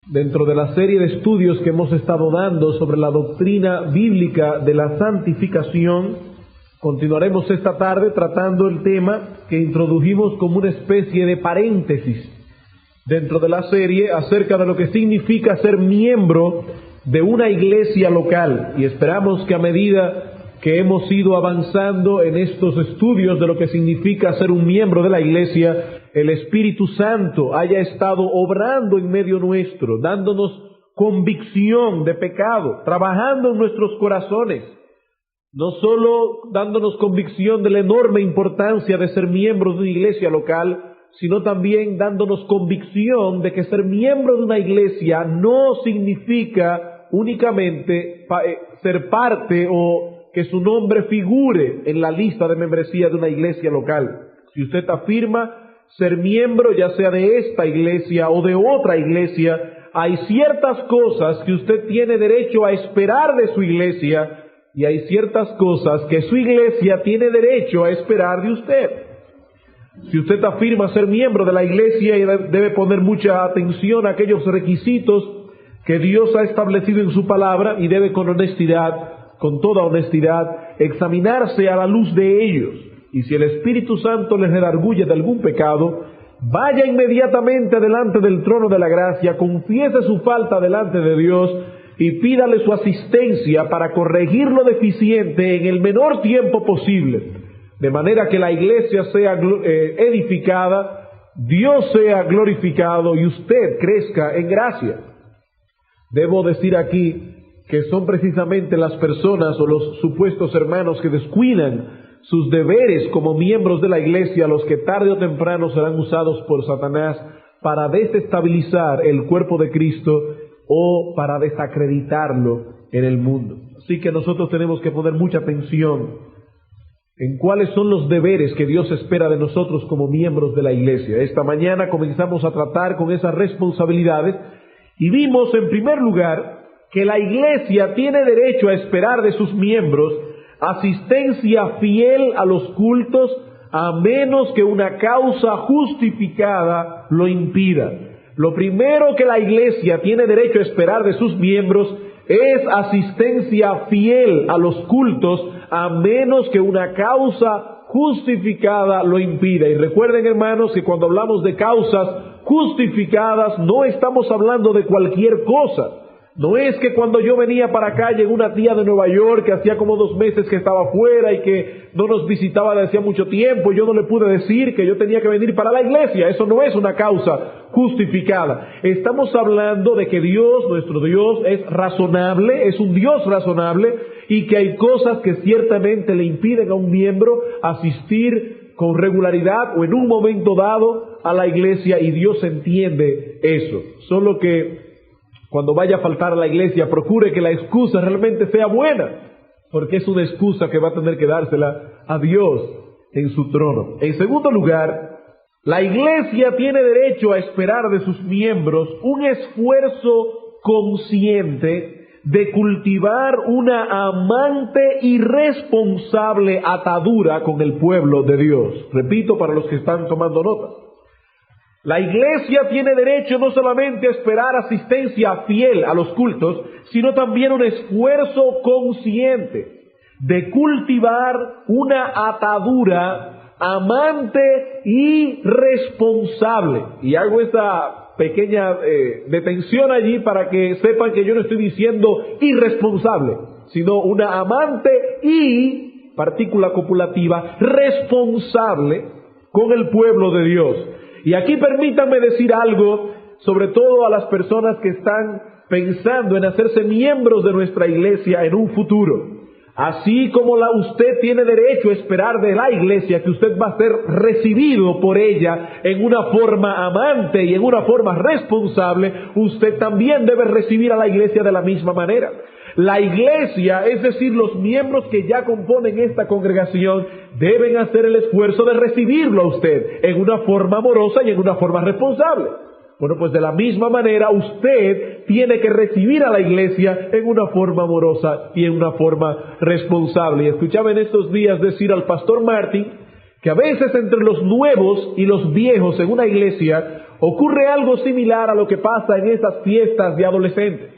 Dentro de la serie de estudios que hemos estado dando sobre la doctrina bíblica de la santificación, continuaremos esta tarde tratando el tema que introdujimos como una especie de paréntesis dentro de la serie acerca de lo que significa ser miembro de una iglesia local. Y esperamos que a medida que hemos ido avanzando en estos estudios de lo que significa ser un miembro de la iglesia, el Espíritu Santo haya estado obrando en medio nuestro, dándonos convicción de pecado, trabajando en nuestros corazones, no solo dándonos convicción de la enorme importancia de ser miembros de una iglesia local, sino también dándonos convicción de que ser miembro de una iglesia no significa únicamente ser parte o que su nombre figure en la lista de membresía de una iglesia local. Si usted afirma ser miembro ya sea de esta iglesia o de otra iglesia, hay ciertas cosas que usted tiene derecho a esperar de su iglesia y hay ciertas cosas que su iglesia tiene derecho a esperar de usted. Si usted afirma ser miembro de la iglesia, debe poner mucha atención a aquellos requisitos que Dios ha establecido en su palabra y debe con toda honestidad, examinarse a la luz de ellos. Y si el Espíritu Santo les redarguye de algún pecado, vaya inmediatamente delante del trono de la gracia, confiese su falta delante de Dios y pídale su asistencia para corregir lo deficiente en el menor tiempo posible, de manera que la iglesia sea edificada, Dios sea glorificado y usted crezca en gracia. Debo decir aquí que son precisamente las personas o los supuestos hermanos que descuidan sus deberes como miembros de la iglesia los que tarde o temprano serán usados por Satanás para desestabilizar el cuerpo de Cristo o para desacreditarlo en el mundo. Así que nosotros tenemos que poner mucha atención en cuáles son los deberes que Dios espera de nosotros como miembros de la iglesia. Esta mañana comenzamos a tratar con esas responsabilidades y vimos en primer lugar que la iglesia tiene derecho a esperar de sus miembros asistencia fiel a los cultos, a menos que una causa justificada lo impida. Lo primero que la iglesia tiene derecho a esperar de sus miembros es asistencia fiel a los cultos, a menos que una causa justificada lo impida. Y recuerden, hermanos, que cuando hablamos de causas justificadas no estamos hablando de cualquier cosa. No es que cuando yo venía para acá llegó una tía de Nueva York que hacía como 2 meses que estaba afuera y que no nos visitaba desde hacía mucho tiempo y yo no le pude decir que yo tenía que venir para la iglesia. Eso no es una causa justificada. Estamos hablando de que Dios, nuestro Dios, es razonable, es un Dios razonable y que hay cosas que ciertamente le impiden a un miembro asistir con regularidad o en un momento dado a la iglesia, y Dios entiende eso. Solo que cuando vaya a faltar a la iglesia, procure que la excusa realmente sea buena, porque es una excusa que va a tener que dársela a Dios en su trono. En segundo lugar, la iglesia tiene derecho a esperar de sus miembros un esfuerzo consciente de cultivar una amante y responsable atadura con el pueblo de Dios. Repito para los que están tomando nota. La iglesia tiene derecho no solamente a esperar asistencia fiel a los cultos, sino también un esfuerzo consciente de cultivar una atadura amante y responsable. Y hago esta pequeña detención allí para que sepan que yo no estoy diciendo irresponsable, sino una amante y, partícula copulativa, responsable con el pueblo de Dios. Y aquí permítanme decir algo, sobre todo a las personas que están pensando en hacerse miembros de nuestra iglesia en un futuro. Así como usted tiene derecho a esperar de la iglesia que usted va a ser recibido por ella en una forma amante y en una forma responsable, usted también debe recibir a la iglesia de la misma manera. La iglesia, es decir, los miembros que ya componen esta congregación, deben hacer el esfuerzo de recibirlo a usted en una forma amorosa y en una forma responsable. Bueno, pues de la misma manera usted tiene que recibir a la iglesia en una forma amorosa y en una forma responsable. Y escuchaba en estos días decir al pastor Martin que a veces entre los nuevos y los viejos en una iglesia ocurre algo similar a lo que pasa en esas fiestas de adolescentes.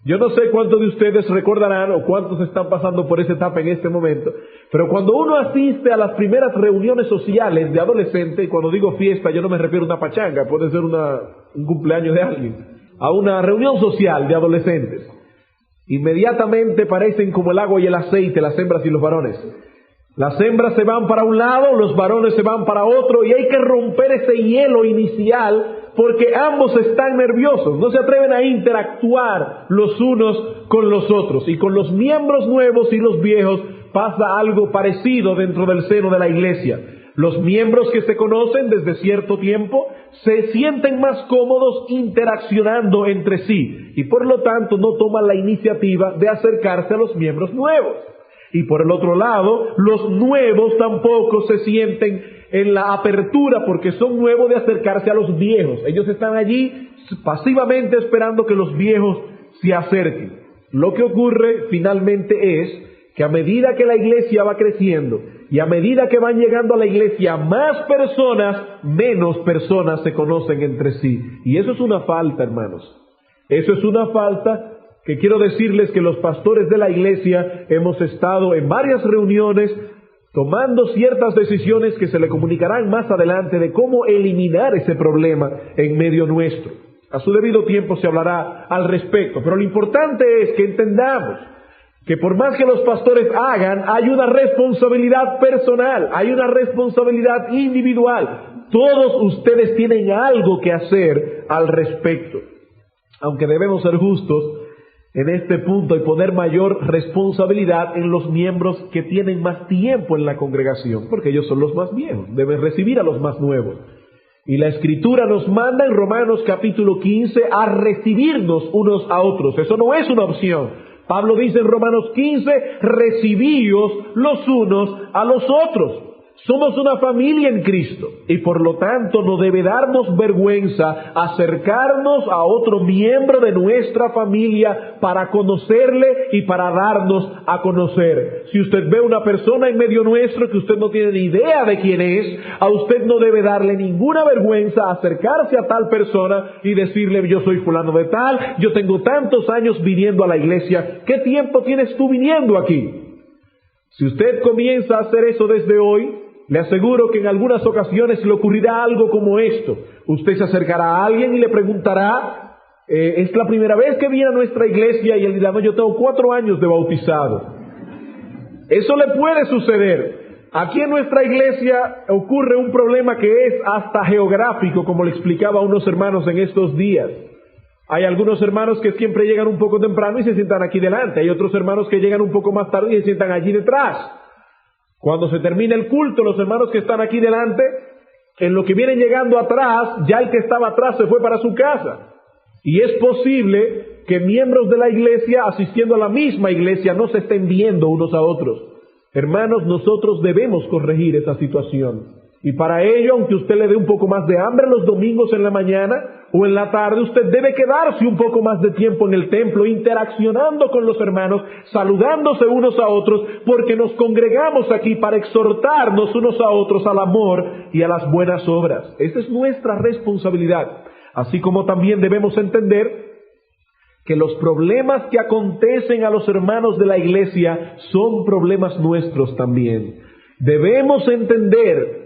Yo no sé cuántos de ustedes recordarán o cuántos están pasando por esa etapa en este momento, pero cuando uno asiste a las primeras reuniones sociales de adolescente, y cuando digo fiesta yo no me refiero a una pachanga, puede ser un cumpleaños de alguien, a una reunión social de adolescentes, inmediatamente parecen como el agua y el aceite las hembras y los varones. Las hembras se van para un lado, los varones se van para otro, y hay que romper ese hielo inicial porque ambos están nerviosos, no se atreven a interactuar los unos con los otros. Y con los miembros nuevos y los viejos pasa algo parecido dentro del seno de la iglesia. Los miembros que se conocen desde cierto tiempo se sienten más cómodos interaccionando entre sí y por lo tanto no toman la iniciativa de acercarse a los miembros nuevos. Y por el otro lado, los nuevos tampoco se sienten en la apertura porque son nuevos de acercarse a los viejos. Ellos están allí pasivamente esperando que los viejos se acerquen. Lo que ocurre finalmente es que a medida que la iglesia va creciendo y a medida que van llegando a la iglesia más personas, menos personas se conocen entre sí. Y eso es una falta, hermanos. Eso es una falta que quiero decirles que los pastores de la iglesia hemos estado en varias reuniones tomando ciertas decisiones que se le comunicarán más adelante de cómo eliminar ese problema en medio nuestro. A su debido tiempo se hablará al respecto, pero lo importante es que entendamos que por más que los pastores hagan, hay una responsabilidad personal, hay una responsabilidad individual. Todos ustedes tienen algo que hacer al respecto. Aunque debemos ser justos en este punto y poner mayor responsabilidad en los miembros que tienen más tiempo en la congregación, porque ellos son los más viejos, deben recibir a los más nuevos. Y la Escritura nos manda en Romanos capítulo 15 a recibirnos unos a otros. Eso no es una opción. Pablo dice en Romanos 15, recibíos los unos a los otros. Somos una familia en Cristo y por lo tanto no debe darnos vergüenza acercarnos a otro miembro de nuestra familia para conocerle y para darnos a conocer. Si usted ve una persona en medio nuestro que usted no tiene ni idea de quién es, a usted no debe darle ninguna vergüenza acercarse a tal persona y decirle: yo soy fulano de tal, yo tengo tantos años viniendo a la iglesia, ¿qué tiempo tienes tú viniendo aquí? Si usted comienza a hacer eso desde hoy, le aseguro que en algunas ocasiones le ocurrirá algo como esto. Usted se acercará a alguien y le preguntará, ¿es la primera vez que viene a nuestra iglesia? Y él dirá: no, yo tengo 4 años de bautizado. Eso le puede suceder. Aquí en nuestra iglesia ocurre un problema que es hasta geográfico, como le explicaba a unos hermanos en estos días. Hay algunos hermanos que siempre llegan un poco temprano y se sientan aquí delante. Hay otros hermanos que llegan un poco más tarde y se sientan allí detrás. Cuando se termina el culto, los hermanos que están aquí delante, en lo que vienen llegando atrás, ya el que estaba atrás se fue para su casa. Y es posible que miembros de la iglesia, asistiendo a la misma iglesia, no se estén viendo unos a otros. Hermanos, nosotros debemos corregir esa situación. Y para ello, aunque usted le dé un poco más de hambre los domingos en la mañana o en la tarde, usted debe quedarse un poco más de tiempo en el templo, interaccionando con los hermanos, saludándose unos a otros, porque nos congregamos aquí para exhortarnos unos a otros al amor y a las buenas obras. Esa es nuestra responsabilidad. Así como también debemos entender que los problemas que acontecen a los hermanos de la iglesia son problemas nuestros también. Debemos entender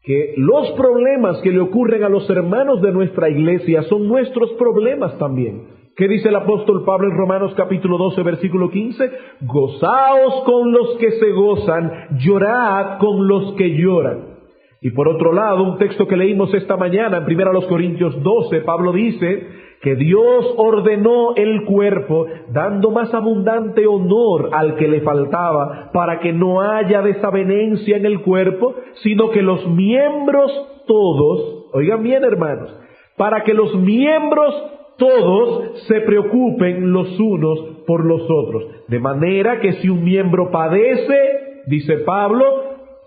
que los problemas que le ocurren a los hermanos de nuestra iglesia son nuestros problemas también. ¿Qué dice el apóstol Pablo en Romanos capítulo 12, versículo 15? Gozaos con los que se gozan, llorad con los que lloran. Y por otro lado, un texto que leímos esta mañana en 1 Corintios 12, Pablo dice que Dios ordenó el cuerpo dando más abundante honor al que le faltaba, para que no haya desavenencia en el cuerpo, sino que los miembros todos, oigan bien hermanos, para que los miembros todos se preocupen los unos por los otros. De manera que si un miembro padece, dice Pablo,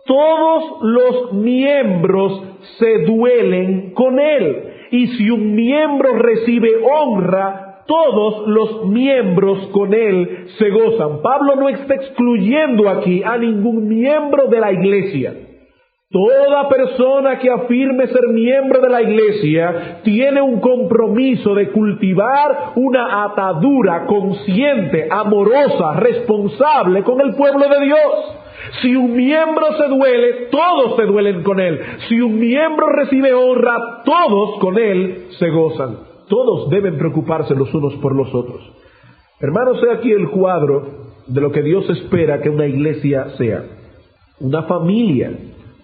todos los miembros se duelen con él. Y si un miembro recibe honra, todos los miembros con él se gozan. Pablo no está excluyendo aquí a ningún miembro de la iglesia. Toda persona que afirme ser miembro de la iglesia tiene un compromiso de cultivar una atadura consciente, amorosa, responsable con el pueblo de Dios. Si un miembro se duele, todos se duelen con él. Si un miembro recibe honra, todos con él se gozan. Todos deben preocuparse los unos por los otros. Hermanos, he aquí el cuadro de lo que Dios espera que una iglesia sea. Una familia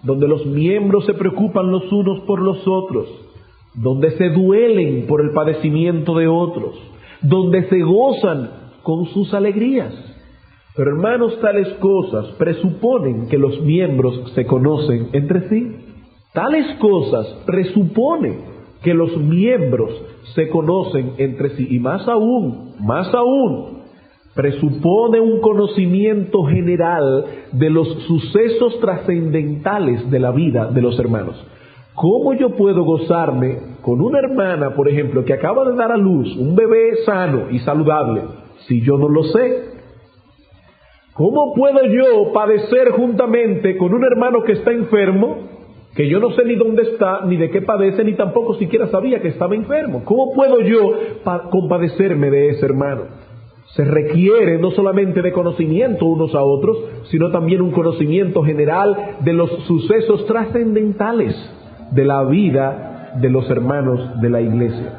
donde los miembros se preocupan los unos por los otros, donde se duelen por el padecimiento de otros, donde se gozan con sus alegrías. Pero hermanos, tales cosas presuponen que los miembros se conocen entre sí. Tales cosas presuponen que los miembros se conocen entre sí. Y más aún, presupone un conocimiento general de los sucesos trascendentales de la vida de los hermanos. ¿Cómo yo puedo gozarme con una hermana, por ejemplo, que acaba de dar a luz un bebé sano y saludable, si yo no lo sé? ¿Cómo puedo yo padecer juntamente con un hermano que está enfermo, que yo no sé ni dónde está, ni de qué padece, ni tampoco siquiera sabía que estaba enfermo? ¿Cómo puedo yo compadecerme de ese hermano? Se requiere no solamente de conocimiento unos a otros, sino también un conocimiento general de los sucesos trascendentales de la vida de los hermanos de la iglesia.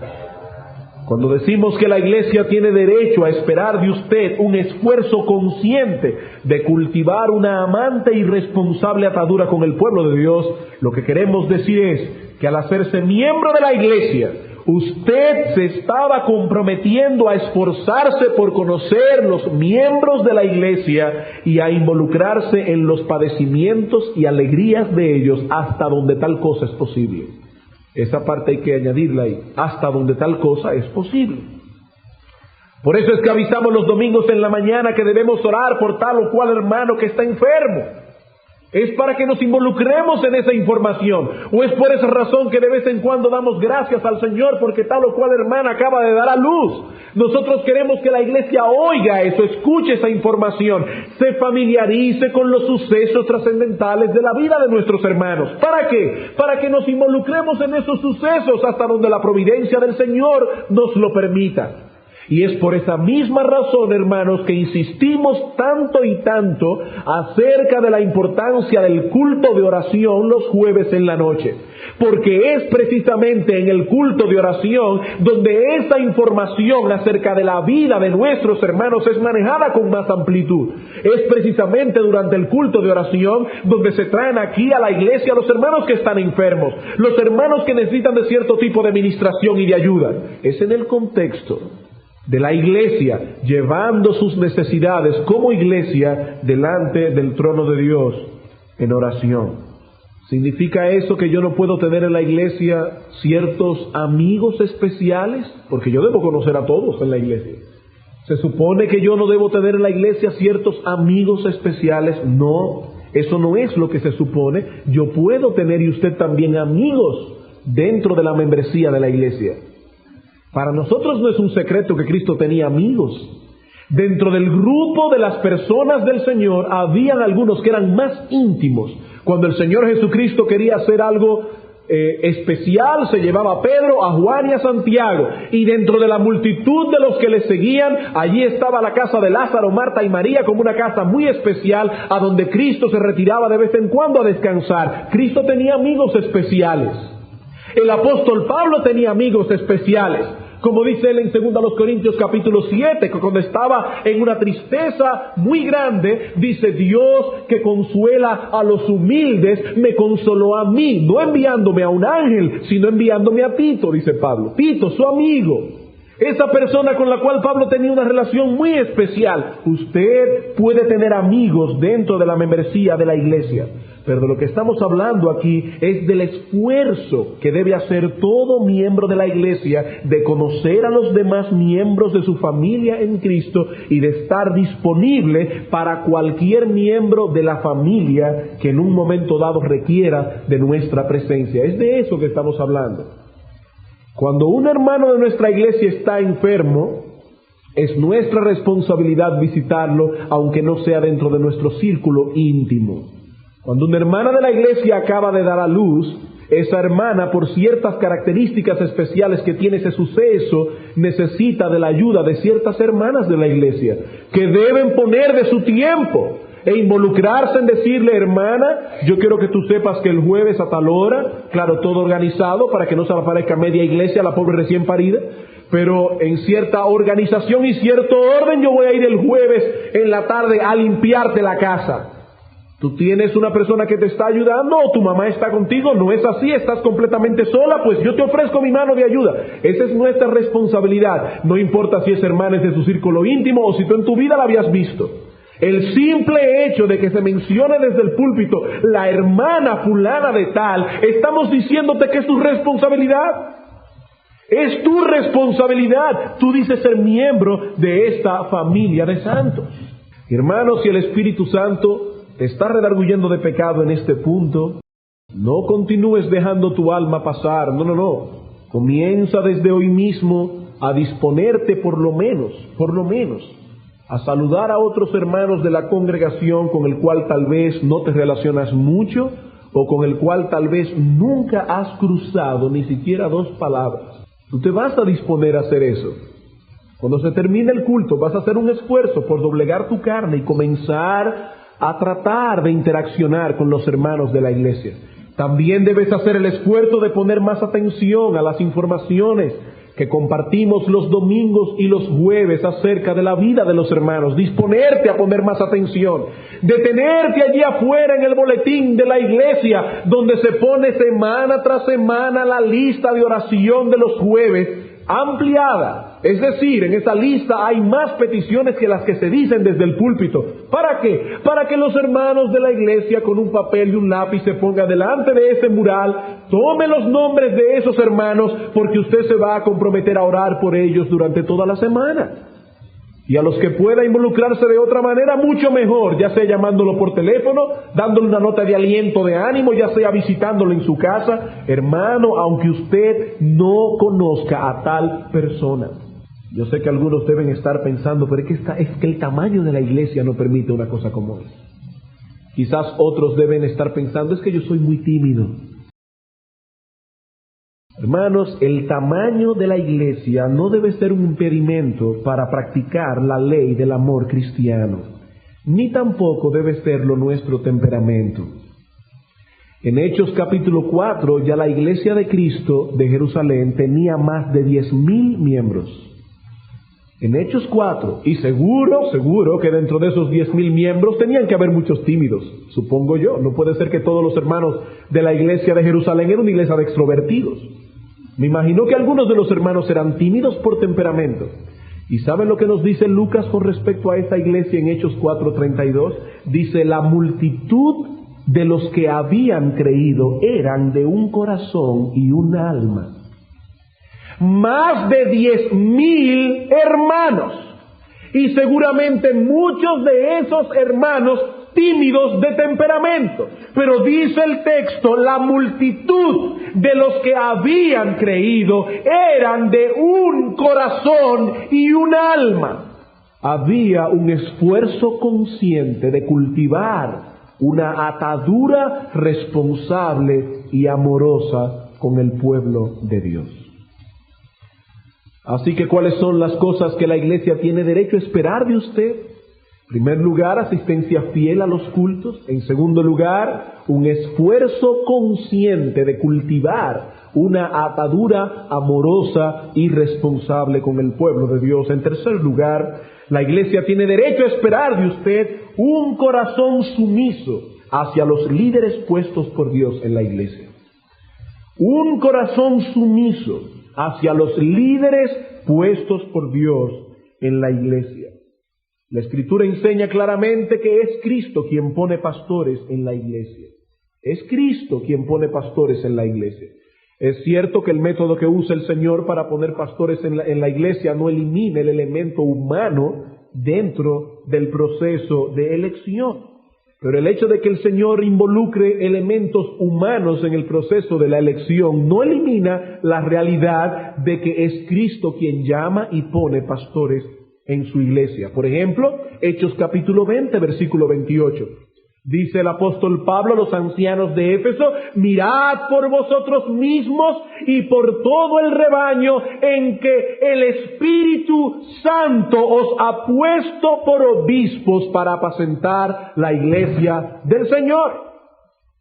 Cuando decimos que la iglesia tiene derecho a esperar de usted un esfuerzo consciente de cultivar una amante y responsable atadura con el pueblo de Dios, lo que queremos decir es que al hacerse miembro de la iglesia, usted se estaba comprometiendo a esforzarse por conocer los miembros de la iglesia y a involucrarse en los padecimientos y alegrías de ellos hasta donde tal cosa es posible. Esa parte hay que añadirla ahí, hasta donde tal cosa es posible. Por eso es que avisamos los domingos en la mañana que debemos orar por tal o cual hermano que está enfermo. Es para que nos involucremos en esa información. O es por esa razón que de vez en cuando damos gracias al Señor porque tal o cual hermana acaba de dar a luz. Nosotros queremos que la iglesia oiga eso, escuche esa información, se familiarice con los sucesos trascendentales de la vida de nuestros hermanos. ¿Para qué? Para que nos involucremos en esos sucesos hasta donde la providencia del Señor nos lo permita. Y es por esa misma razón, hermanos, que insistimos tanto y tanto acerca de la importancia del culto de oración los jueves en la noche. Porque es precisamente en el culto de oración donde esa información acerca de la vida de nuestros hermanos es manejada con más amplitud. Es precisamente durante el culto de oración donde se traen aquí a la iglesia los hermanos que están enfermos, los hermanos que necesitan de cierto tipo de ministración y de ayuda. Es en el contexto de la iglesia, llevando sus necesidades como iglesia delante del trono de Dios en oración. ¿Significa eso que yo no puedo tener en la iglesia ciertos amigos especiales? Porque yo debo conocer a todos en la iglesia. ¿Se supone que yo no debo tener en la iglesia ciertos amigos especiales? No, eso no es lo que se supone. Yo puedo tener, y usted también, amigos dentro de la membresía de la iglesia. Para nosotros no es un secreto que Cristo tenía amigos. Dentro del grupo de las personas del Señor habían algunos que eran más íntimos. Cuando el Señor Jesucristo quería hacer algo especial, se llevaba a Pedro, a Juan y a Santiago. Y dentro de la multitud de los que le seguían, allí estaba la casa de Lázaro, Marta y María, como una casa muy especial a donde Cristo se retiraba de vez en cuando a descansar. Cristo tenía amigos especiales. El apóstol Pablo tenía amigos especiales, como dice él en 2 Corintios capítulo 7, que cuando estaba en una tristeza muy grande, dice: Dios que consuela a los humildes, me consoló a mí, no enviándome a un ángel, sino enviándome a Tito, dice Pablo. Tito, su amigo, esa persona con la cual Pablo tenía una relación muy especial. Usted puede tener amigos dentro de la membresía de la iglesia. Pero de lo que estamos hablando aquí es del esfuerzo que debe hacer todo miembro de la iglesia de conocer a los demás miembros de su familia en Cristo y de estar disponible para cualquier miembro de la familia que en un momento dado requiera de nuestra presencia. Es de eso que estamos hablando. Cuando un hermano de nuestra iglesia está enfermo, es nuestra responsabilidad visitarlo, aunque no sea dentro de nuestro círculo íntimo. Cuando una hermana de la iglesia acaba de dar a luz, esa hermana, por ciertas características especiales que tiene ese suceso, necesita de la ayuda de ciertas hermanas de la iglesia, que deben poner de su tiempo e involucrarse en decirle: hermana, yo quiero que tú sepas que el jueves a tal hora, claro, todo organizado para que no se le aparezca media iglesia a la pobre recién parida, pero en cierta organización y cierto orden, yo voy a ir el jueves en la tarde a limpiarte la casa. ¿Tú tienes una persona que te está ayudando o tu mamá está contigo? No es así, estás completamente sola, pues yo te ofrezco mi mano de ayuda. Esa es nuestra responsabilidad. No importa si esa hermana es de su círculo íntimo o si tú en tu vida la habías visto. El simple hecho de que se mencione desde el púlpito la hermana fulana de tal, estamos diciéndote que es tu responsabilidad. Es tu responsabilidad. Tú dices ser miembro de esta familia de santos. Hermanos, si el Espíritu Santo te está redarguyendo de pecado en este punto, no continúes dejando tu alma pasar. No. Comienza desde hoy mismo a disponerte por lo menos, a saludar a otros hermanos de la congregación con el cual tal vez no te relacionas mucho o con el cual tal vez nunca has cruzado ni siquiera 2 palabras. Tú te vas a disponer a hacer eso. Cuando se termine el culto, vas a hacer un esfuerzo por doblegar tu carne y comenzar a tratar de interaccionar con los hermanos de la iglesia. También debes hacer el esfuerzo de poner más atención a las informaciones que compartimos los domingos y los jueves acerca de la vida de los hermanos. Disponerte a poner más atención. Detenerte allí afuera en el boletín de la iglesia, donde se pone semana tras semana la lista de oración de los jueves, ampliada. Es decir, en esa lista hay más peticiones que las que se dicen desde el púlpito. ¿Para qué? Para que los hermanos de la iglesia con un papel y un lápiz se pongan delante de ese mural, tome los nombres de esos hermanos, porque usted se va a comprometer a orar por ellos durante toda la semana. Y a los que pueda involucrarse de otra manera, mucho mejor, ya sea llamándolo por teléfono, dándole una nota de aliento, de ánimo, ya sea visitándolo en su casa. Hermano, aunque usted no conozca a tal persona. Yo sé que algunos deben estar pensando, pero es que el tamaño de la iglesia no permite una cosa como esa. Quizás otros deben estar pensando, es que yo soy muy tímido. Hermanos, el tamaño de la iglesia no debe ser un impedimento para practicar la ley del amor cristiano, ni tampoco debe serlo nuestro temperamento. En Hechos capítulo 4, ya la iglesia de Cristo de Jerusalén tenía más de 10,000 miembros. En Hechos 4, y seguro que dentro de esos 10,000 miembros tenían que haber muchos tímidos, supongo yo. No puede ser que todos los hermanos de la iglesia de Jerusalén eran una iglesia de extrovertidos. Me imagino que algunos de los hermanos eran tímidos por temperamento. ¿Y saben lo que nos dice Lucas con respecto a esta iglesia en Hechos 4:32? Dice: la multitud de los que habían creído eran de un corazón y un alma. Más de 10,000 hermanos. Y seguramente muchos de esos hermanos tímidos de temperamento. Pero dice el texto, la multitud de los que habían creído eran de un corazón y un alma. Había un esfuerzo consciente de cultivar una atadura responsable y amorosa con el pueblo de Dios. Así que, ¿cuáles son las cosas que la iglesia tiene derecho a esperar de usted? En primer lugar, asistencia fiel a los cultos. En segundo lugar, un esfuerzo consciente de cultivar una atadura amorosa y responsable con el pueblo de Dios. En tercer lugar, la iglesia tiene derecho a esperar de usted un corazón sumiso hacia los líderes puestos por Dios en la iglesia. Un corazón sumiso hacia los líderes puestos por Dios en la iglesia. La Escritura enseña claramente que es Cristo quien pone pastores en la iglesia. Es Cristo quien pone pastores en la iglesia. Es cierto que el método que usa el Señor para poner pastores en la iglesia no elimina el elemento humano dentro del proceso de elección. Pero el hecho de que el Señor involucre elementos humanos en el proceso de la elección no elimina la realidad de que es Cristo quien llama y pone pastores en su iglesia. Por ejemplo, Hechos capítulo 20, versículo 28. Dice el apóstol Pablo a los ancianos de Éfeso: mirad por vosotros mismos y por todo el rebaño en que el Espíritu Santo os ha puesto por obispos para apacentar la iglesia del Señor.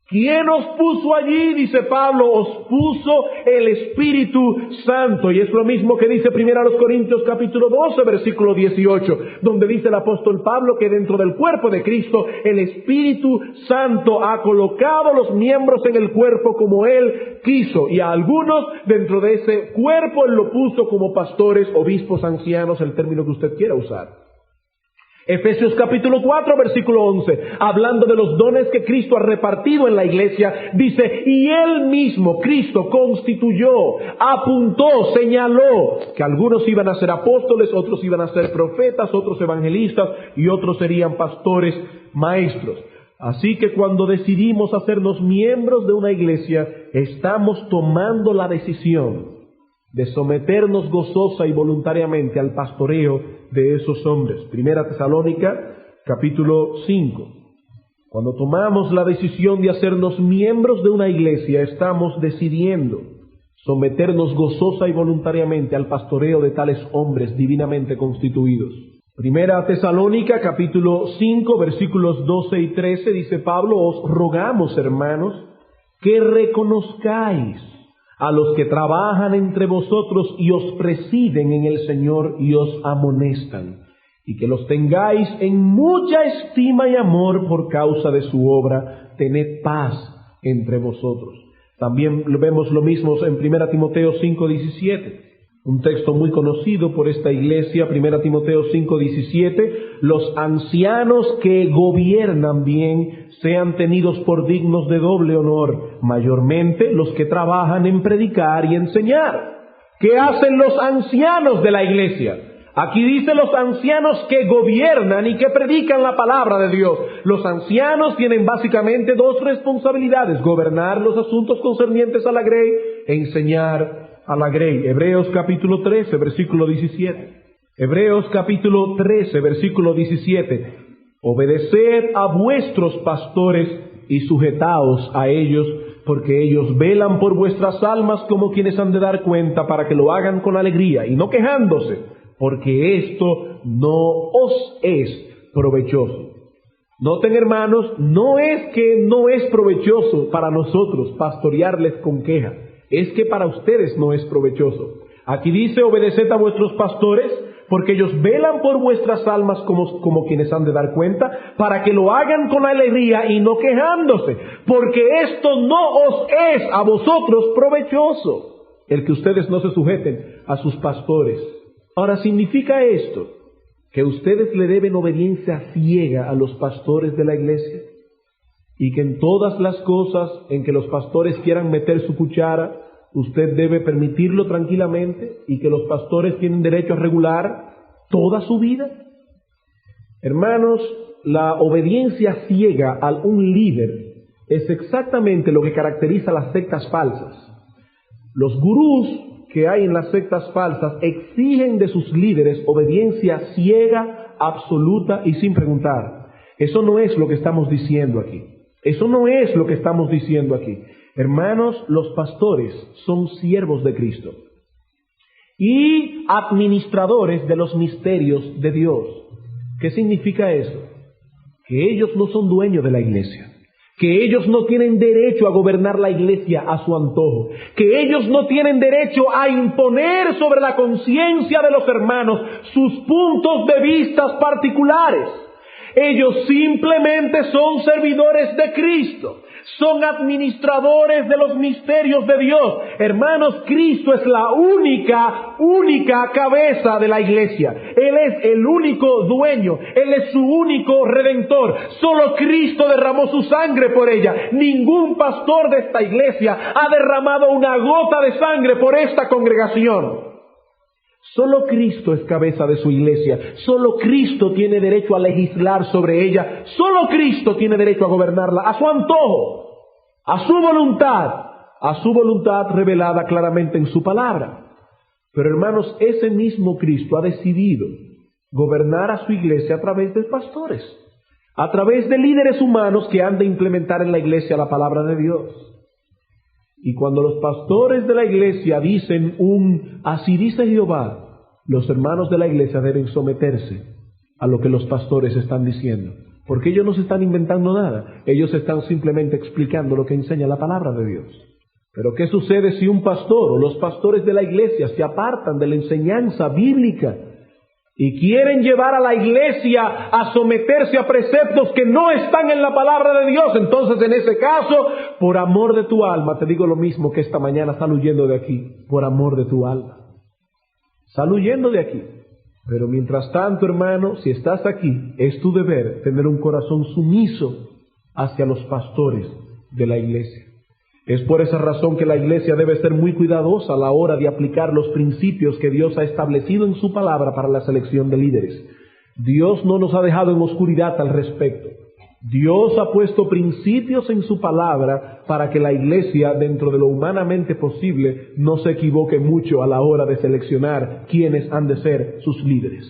¿Quién os puso allí? Dice Pablo: os puso el Espíritu Santo. Y es lo mismo que dice 1 Corintios capítulo 12, versículo 18, donde dice el apóstol Pablo que dentro del cuerpo de Cristo el Espíritu Santo ha colocado los miembros en el cuerpo como Él quiso. Y a algunos dentro de ese cuerpo Él lo puso como pastores, obispos, ancianos, el término que usted quiera usar. Efesios capítulo 4, versículo 11, hablando de los dones que Cristo ha repartido en la iglesia, dice: y Él mismo, Cristo, constituyó, apuntó, señaló que algunos iban a ser apóstoles, otros iban a ser profetas, otros evangelistas y otros serían pastores, maestros. Así que cuando decidimos hacernos miembros de una iglesia, estamos tomando la decisión de someternos gozosa y voluntariamente al pastoreo de esos hombres. Primera Tesalónica, capítulo 5. Cuando tomamos la decisión de hacernos miembros de una iglesia, estamos decidiendo someternos gozosa y voluntariamente al pastoreo de tales hombres divinamente constituidos. Primera Tesalónica, capítulo 5, versículos 12 y 13, dice Pablo: os rogamos, hermanos, que reconozcáis a los que trabajan entre vosotros y os presiden en el Señor y os amonestan, y que los tengáis en mucha estima y amor por causa de su obra. Tened paz entre vosotros. También vemos lo mismo en 1 Timoteo 5:17, un texto muy conocido por esta iglesia. 1 Timoteo 5:17, los ancianos que gobiernan bien sean tenidos por dignos de doble honor, mayormente los que trabajan en predicar y enseñar. ¿Qué hacen los ancianos de la iglesia? Aquí dice los ancianos que gobiernan y que predican la palabra de Dios. Los ancianos tienen básicamente dos responsabilidades: gobernar los asuntos concernientes a la grey e enseñar a la grey. Hebreos capítulo 13, versículo 17. Hebreos capítulo 13, versículo 17. Obedeced a vuestros pastores y sujetaos a ellos, porque ellos velan por vuestras almas como quienes han de dar cuenta, para que lo hagan con alegría y no quejándose, porque esto no os es provechoso. Noten, hermanos, no es que no es provechoso para nosotros pastorearles con queja, es que para ustedes no es provechoso. Aquí dice: obedeced a vuestros pastores, porque ellos velan por vuestras almas como quienes han de dar cuenta, para que lo hagan con alegría y no quejándose, porque esto no os es a vosotros provechoso, el que ustedes no se sujeten a sus pastores. Ahora, ¿significa esto que ustedes le deben obediencia ciega a los pastores de la iglesia? Y que en todas las cosas en que los pastores quieran meter su cuchara, usted debe permitirlo tranquilamente, y que los pastores tienen derecho a regular toda su vida. Hermanos, la obediencia ciega a un líder es exactamente lo que caracteriza las sectas falsas. Los gurús que hay en las sectas falsas exigen de sus líderes obediencia ciega, absoluta y sin preguntar. Eso no es lo que estamos diciendo aquí. Eso no es lo que estamos diciendo aquí. Hermanos, los pastores son siervos de Cristo y administradores de los misterios de Dios. ¿Qué significa eso? Que ellos no son dueños de la iglesia, que ellos no tienen derecho a gobernar la iglesia a su antojo, que ellos no tienen derecho a imponer sobre la conciencia de los hermanos sus puntos de vista particulares. Ellos simplemente son servidores de Cristo, son administradores de los misterios de Dios. Hermanos, Cristo es la única cabeza de la iglesia. Él es el único dueño, Él es su único redentor. Solo Cristo derramó su sangre por ella. Ningún pastor de esta iglesia ha derramado una gota de sangre por esta congregación. Solo Cristo es cabeza de su iglesia. Solo Cristo tiene derecho a legislar sobre ella. Solo Cristo tiene derecho a gobernarla a su antojo, a su voluntad revelada claramente en su palabra. Pero hermanos, ese mismo Cristo ha decidido gobernar a su iglesia a través de pastores. a través de líderes humanos que han de implementar en la iglesia la palabra de Dios. Y cuando los pastores de la iglesia dicen así dice Jehová, los hermanos de la iglesia deben someterse a lo que los pastores están diciendo. Porque ellos no se están inventando nada, ellos están simplemente explicando lo que enseña la palabra de Dios. Pero ¿qué sucede si un pastor o los pastores de la iglesia se apartan de la enseñanza bíblica y quieren llevar a la iglesia a someterse a preceptos que no están en la palabra de Dios? Entonces, en ese caso, por amor de tu alma, te digo lo mismo que esta mañana, sal huyendo de aquí, por amor de tu alma. Sal huyendo de aquí. Pero mientras tanto, hermano, si estás aquí, es tu deber tener un corazón sumiso hacia los pastores de la iglesia. Es por esa razón que la iglesia debe ser muy cuidadosa a la hora de aplicar los principios que Dios ha establecido en su palabra para la selección de líderes. Dios no nos ha dejado en oscuridad al respecto. Dios ha puesto principios en su palabra para que la iglesia, dentro de lo humanamente posible, no se equivoque mucho a la hora de seleccionar quiénes han de ser sus líderes.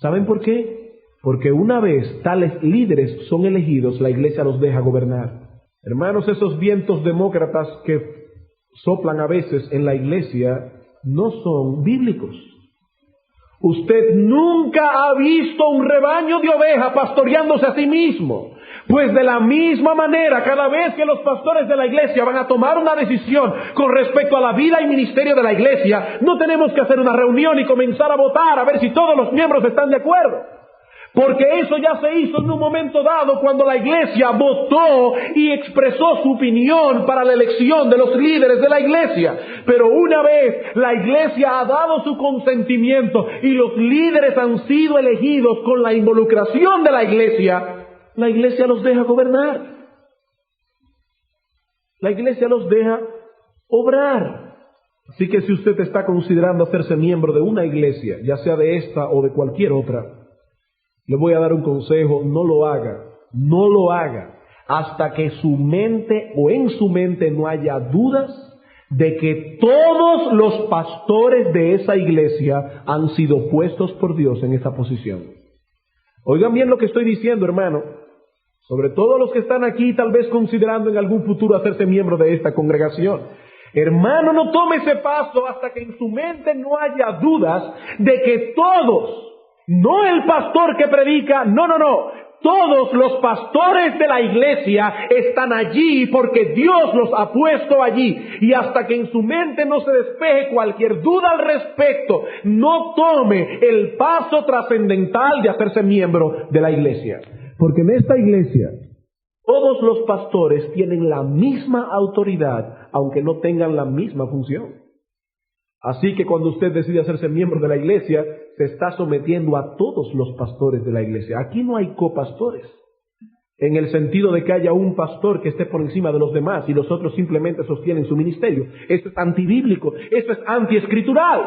¿Saben por qué? Porque una vez tales líderes son elegidos, la iglesia los deja gobernar. Hermanos, esos vientos demócratas que soplan a veces en la iglesia no son bíblicos. Usted nunca ha visto un rebaño de ovejas pastoreándose a sí mismo. Pues de la misma manera, cada vez que los pastores de la iglesia van a tomar una decisión con respecto a la vida y ministerio de la iglesia, no tenemos que hacer una reunión y comenzar a votar a ver si todos los miembros están de acuerdo. Porque eso ya se hizo en un momento dado cuando la iglesia votó y expresó su opinión para la elección de los líderes de la iglesia. Pero una vez la iglesia ha dado su consentimiento y los líderes han sido elegidos con la involucración de la iglesia los deja gobernar. La iglesia los deja obrar. Así que si usted está considerando hacerse miembro de una iglesia, ya sea de esta o de cualquier otra, le voy a dar un consejo: no lo haga hasta que su mente o en su mente no haya dudas de que todos los pastores de esa iglesia han sido puestos por Dios en esa posición. Oigan bien lo que estoy diciendo, hermano, sobre todo los que están aquí tal vez considerando en algún futuro hacerse miembro de esta congregación. Hermano, no tome ese paso hasta que en su mente no haya dudas de que todos, no el pastor que predica, no, todos los pastores de la iglesia están allí porque Dios los ha puesto allí. Y hasta que en su mente no se despeje cualquier duda al respecto, no tome el paso trascendental de hacerse miembro de la iglesia. Porque en esta iglesia todos los pastores tienen la misma autoridad, aunque no tengan la misma función. Así que cuando usted decide hacerse miembro de la iglesia, se está sometiendo a todos los pastores de la iglesia. Aquí no hay copastores, en el sentido de que haya un pastor que esté por encima de los demás y los otros simplemente sostienen su ministerio. Esto es antibíblico, esto es antiescritural.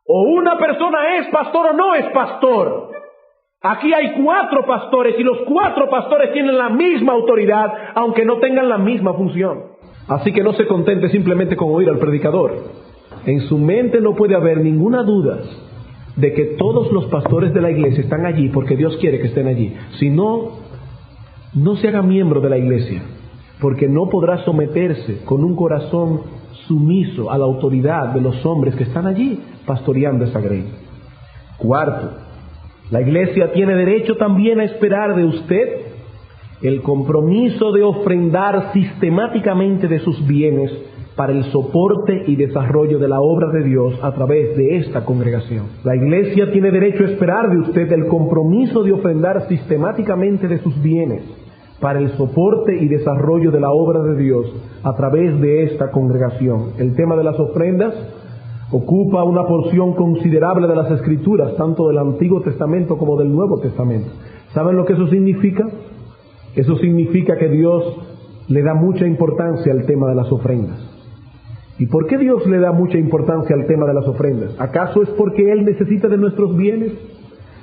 O una persona es pastor o no es pastor. Aquí hay 4 pastores y los 4 pastores tienen la misma autoridad, aunque no tengan la misma función. Así que no se contente simplemente con oír al predicador. En su mente no puede haber ninguna duda de que todos los pastores de la iglesia están allí porque Dios quiere que estén allí. Si no, no se haga miembro de la iglesia, porque no podrá someterse con un corazón sumiso a la autoridad de los hombres que están allí pastoreando esa grey. 4, la iglesia tiene derecho también a esperar de usted el compromiso de ofrendar sistemáticamente de sus bienes para el soporte y desarrollo de la obra de Dios a través de esta congregación. La iglesia tiene derecho a esperar de usted el compromiso de ofrendar sistemáticamente de sus bienes para el soporte y desarrollo de la obra de Dios a través de esta congregación. El tema de las ofrendas ocupa una porción considerable de las Escrituras, tanto del Antiguo Testamento como del Nuevo Testamento. ¿Saben lo que eso significa? Eso significa que Dios le da mucha importancia al tema de las ofrendas. ¿Y por qué Dios le da mucha importancia al tema de las ofrendas? ¿Acaso es porque Él necesita de nuestros bienes?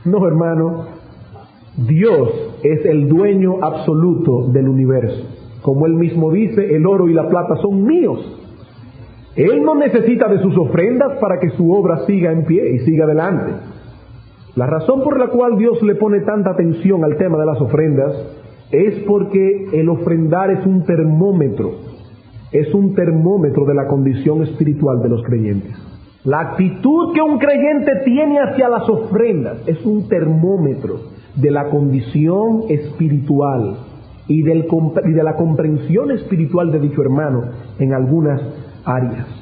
No, hermano. Dios es el dueño absoluto del universo. Como Él mismo dice, el oro y la plata son míos. Él no necesita de sus ofrendas para que su obra siga en pie y siga adelante. La razón por la cual Dios le pone tanta atención al tema de las ofrendas es porque el ofrendar es un termómetro de la condición espiritual de los creyentes. La actitud que un creyente tiene hacia las ofrendas es un termómetro de la condición espiritual y de la comprensión espiritual de dicho hermano en algunas áreas.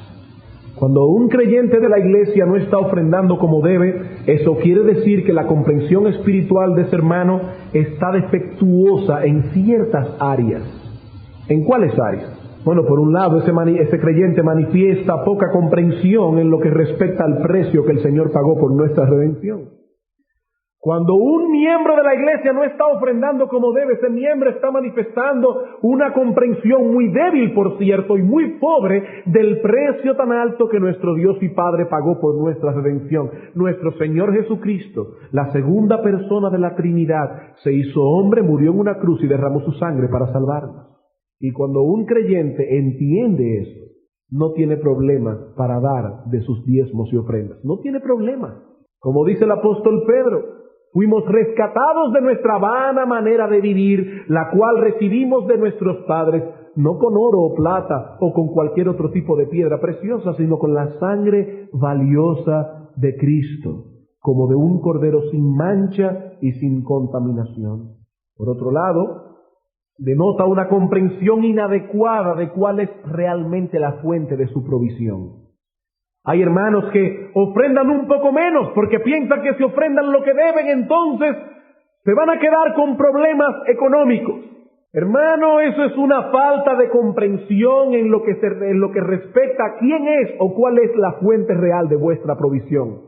Cuando un creyente de la iglesia no está ofrendando como debe, eso quiere decir que la comprensión espiritual de ese hermano está defectuosa en ciertas áreas. ¿En cuáles áreas? Bueno, por un lado, ese creyente manifiesta poca comprensión en lo que respecta al precio que el Señor pagó por nuestra redención. Cuando un miembro de la iglesia no está ofrendando como debe, ese miembro está manifestando una comprensión muy débil, por cierto, y muy pobre del precio tan alto que nuestro Dios y Padre pagó por nuestra redención. Nuestro Señor Jesucristo, la segunda persona de la Trinidad, se hizo hombre, murió en una cruz y derramó su sangre para salvarnos. Y cuando un creyente entiende eso, no tiene problema para dar de sus diezmos y ofrendas. No tiene problema. Como dice el apóstol Pedro, fuimos rescatados de nuestra vana manera de vivir, la cual recibimos de nuestros padres, no con oro o plata o con cualquier otro tipo de piedra preciosa, sino con la sangre valiosa de Cristo, como de un cordero sin mancha y sin contaminación. Por otro lado, denota una comprensión inadecuada de cuál es realmente la fuente de su provisión. Hay hermanos que ofrendan un poco menos porque piensan que si ofrendan lo que deben, entonces se van a quedar con problemas económicos. Hermano, eso es una falta de comprensión en lo que respecta a quién es o cuál es la fuente real de vuestra provisión.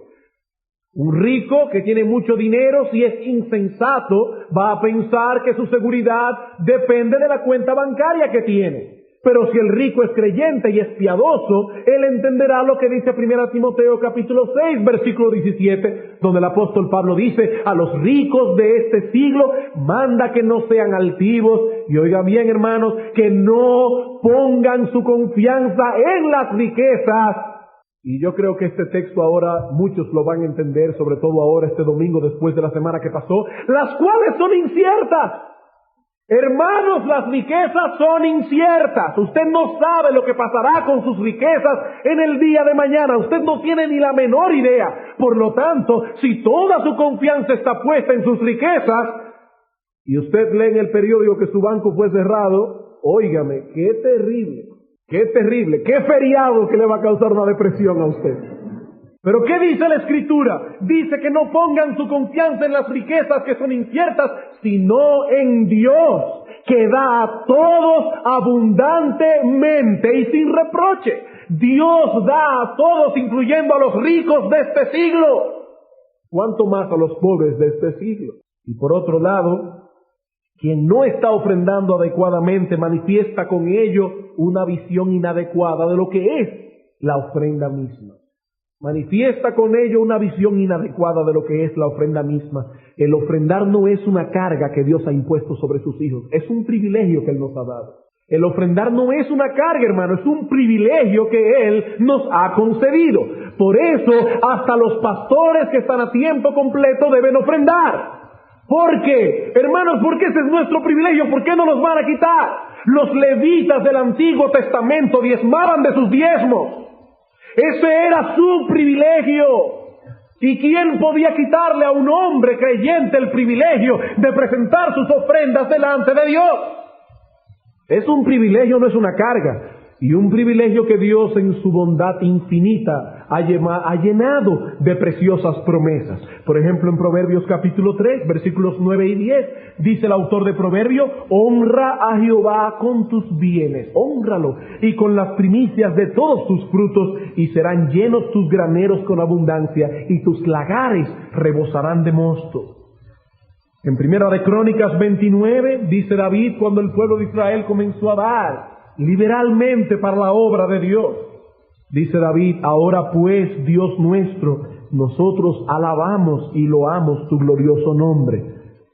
Un rico que tiene mucho dinero, si es insensato, va a pensar que su seguridad depende de la cuenta bancaria que tiene. Pero si el rico es creyente y es piadoso, él entenderá lo que dice 1 Timoteo capítulo 6, versículo 17, donde el apóstol Pablo dice: a los ricos de este siglo manda que no sean altivos, y oiga bien, hermanos, que no pongan su confianza en las riquezas. Y yo creo que este texto ahora muchos lo van a entender, sobre todo ahora este domingo después de la semana que pasó, las cuales son inciertas. Hermanos, las riquezas son inciertas. Usted no sabe lo que pasará con sus riquezas en el día de mañana. Usted no tiene ni la menor idea. Por lo tanto, si toda su confianza está puesta en sus riquezas, y usted lee en el periódico que su banco fue cerrado, óigame, qué terrible, qué feriado que le va a causar una depresión a usted. Pero ¿qué dice la Escritura? Dice que no pongan su confianza en las riquezas que son inciertas, sino en Dios, que da a todos abundantemente y sin reproche. Dios da a todos, incluyendo a los ricos de este siglo. ¿Cuánto más a los pobres de este siglo? Y por otro lado, quien no está ofrendando adecuadamente manifiesta con ello una visión inadecuada de lo que es la ofrenda misma. Manifiesta con ello una visión inadecuada de lo que es la ofrenda misma. El ofrendar no es una carga que Dios ha impuesto sobre sus hijos, es un privilegio que Él nos ha dado. El ofrendar no es una carga, hermano, es un privilegio que Él nos ha concedido. Por eso, hasta los pastores que están a tiempo completo deben ofrendar. ¿Por qué? Hermanos, porque ese es nuestro privilegio. ¿Por qué no nos van a quitar? Los levitas del Antiguo Testamento diezmaban de sus diezmos. Ese era su privilegio. ¿Y quién podía quitarle a un hombre creyente el privilegio de presentar sus ofrendas delante de Dios? Es un privilegio, no es una carga. Y un privilegio que Dios en su bondad infinita ha llenado de preciosas promesas. Por ejemplo, en Proverbios capítulo 3, versículos 9 y 10, dice el autor de Proverbio: honra a Jehová con tus bienes, hónralo, y con las primicias de todos tus frutos, y serán llenos tus graneros con abundancia, y tus lagares rebosarán de mosto. En Primera de Crónicas 29, dice David, cuando el pueblo de Israel comenzó a dar liberalmente para la obra de Dios, dice David: ahora pues, Dios nuestro, nosotros alabamos y loamos tu glorioso nombre,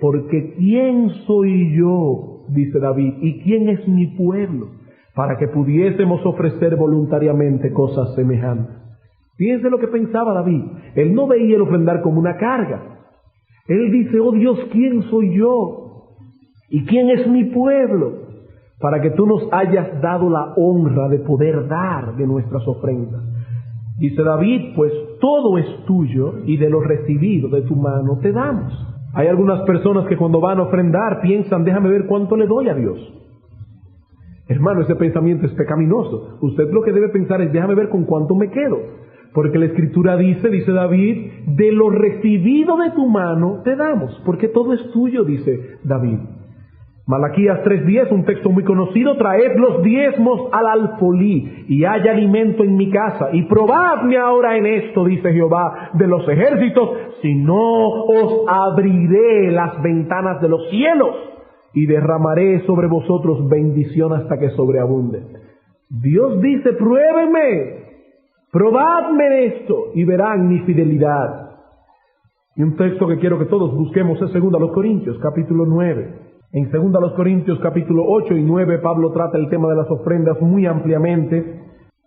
porque ¿quién soy yo?, dice David, ¿y quién es mi pueblo?, para que pudiésemos ofrecer voluntariamente cosas semejantes. Fíjense lo que pensaba David. Él no veía el ofrendar como una carga. Él dice, oh Dios, ¿quién soy yo? ¿Y quién es mi pueblo? Para que tú nos hayas dado la honra de poder dar de nuestras ofrendas. Dice David, pues todo es tuyo y de lo recibido de tu mano te damos. Hay algunas personas que cuando van a ofrendar piensan, déjame ver cuánto le doy a Dios. Hermano, ese pensamiento es pecaminoso. Usted lo que debe pensar es, déjame ver con cuánto me quedo. Porque la Escritura dice David, de lo recibido de tu mano te damos. Porque todo es tuyo, dice David. Malaquías 3:10, un texto muy conocido, traed los diezmos al alfolí y haya alimento en mi casa. Y probadme ahora en esto, dice Jehová de los ejércitos, si no os abriré las ventanas de los cielos y derramaré sobre vosotros bendición hasta que sobreabunde. Dios dice, pruébenme, probadme en esto y verán mi fidelidad. Y un texto que quiero que todos busquemos es 2 Corintios, capítulo 9. En 2 Corintios capítulo 8 y 9 Pablo trata el tema de las ofrendas muy ampliamente.